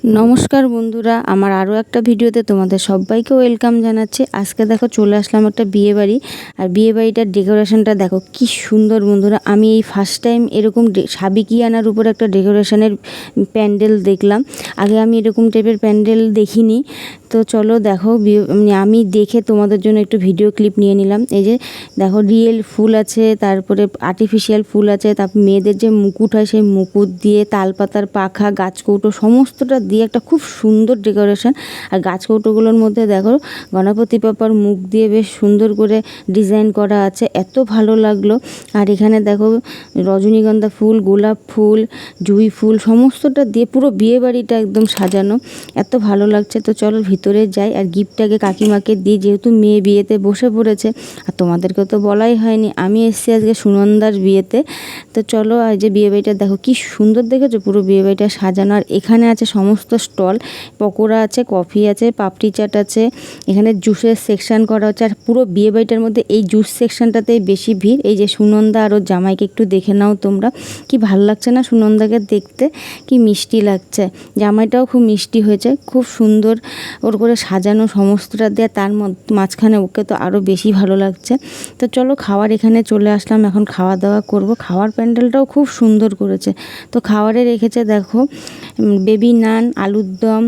নমস্কার বন্ধুরা, আমার আরও একটা ভিডিওতে তোমাদের সবাইকে ওয়েলকাম জানাচ্ছি। আজকে দেখো চলে আসলাম একটা বিয়েবাড়ি, আর বিয়েবাড়িটার ডেকোরেশনটা দেখো কি সুন্দর বন্ধুরা। আমি এই ফার্স্ট টাইম এরকম সাবেকিয়ানার উপর একটা ডেকোরেশনের প্যান্ডেল দেখলাম। আগে আমি এরকম টাইপের প্যান্ডেল দেখিনি। তো চলো দেখো, আমি দেখে তোমাদের জন্য একটু ভিডিও ক্লিপ নিয়ে নিলাম। এই যে দেখো, রিয়েল ফুল আছে, তারপরে আর্টিফিশিয়াল ফুল আছে, তারপর মেয়েদের যে মুকুট হয় সেই মুকুট দিয়ে, তালপাতার পাখা, গাছকৌটো সমস্তটা দিয়ে একটা খুব সুন্দর ডেকোরেশন। আর গাছকৌটোগুলোর মধ্যে দেখো গণপতি বাপ্পার মুখ দিয়ে বেশ সুন্দর করে ডিজাইন করা আছে, এত ভালো লাগলো। আর এখানে দেখো রজনীগন্ধা ফুল, গোলাপ ফুল, জুঁই ফুল সমস্তটা দিয়ে পুরো বিয়ে বাড়িটা একদম সাজানো, এত ভালো লাগছে। তো চলো ভিতরে যাই আর গিফটটাকে কাকিমাকে দিই, যেহেতু মেয়ে বিয়েতে বসে পড়েছে। আর তোমাদেরকে তো বলাই হয়নি, আমি এসেছি আজকে সুনন্দার বিয়েতে। তো চলো, আর যে বিয়ে বাড়িটা দেখো কি সুন্দর দেখেছো, পুরো বিয়ে বাড়িটা সাজানো। আর এখানে আছে সমস্ত স্টল, পকোড়া আছে, কফি আছে, পাপড়ি চাট আছে, এখানে জুসের সেকশন করা হচ্ছে। আর পুরো বিয়ে বাড়িটার মধ্যে এই জুস সেকশনটাতেই বেশি ভিড়। এই যে সুনন্দা আর ওর জামাইকে একটু দেখে নাও তোমরা, কি ভালো লাগছে না সুনন্দাকে দেখতে, কি মিষ্টি লাগছে। জামাইটাও খুব মিষ্টি হয়েছে, খুব সুন্দর ওর করে সাজানো সমস্তটা দেয়া, তার মাঝখানে ওকে তো আরও বেশি ভালো লাগছে। তো চলো খাওয়ার এখানে চলে আসলাম, এখন খাওয়া দাওয়া করব। খাওয়ার প্যান্ডেলটাও খুব সুন্দর করেছে। তো খাওয়ারে রেখেছে দেখো বেবি নান, আলুর দম,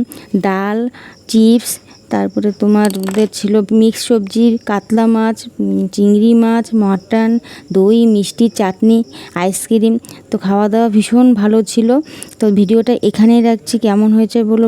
ডাল, চিপস, তারপরে তোমাদের ছিল মিক্স সবজি, কাতলা মাছ, চিংড়ি মাছ, মাটন, দই, মিষ্টি, চাটনি, আইসক্রিম। তো খাওয়া দাওয়া ভীষণ ভালো ছিল। তো ভিডিওটা এখানেই রাখছি, কেমন হয়েছে বলো।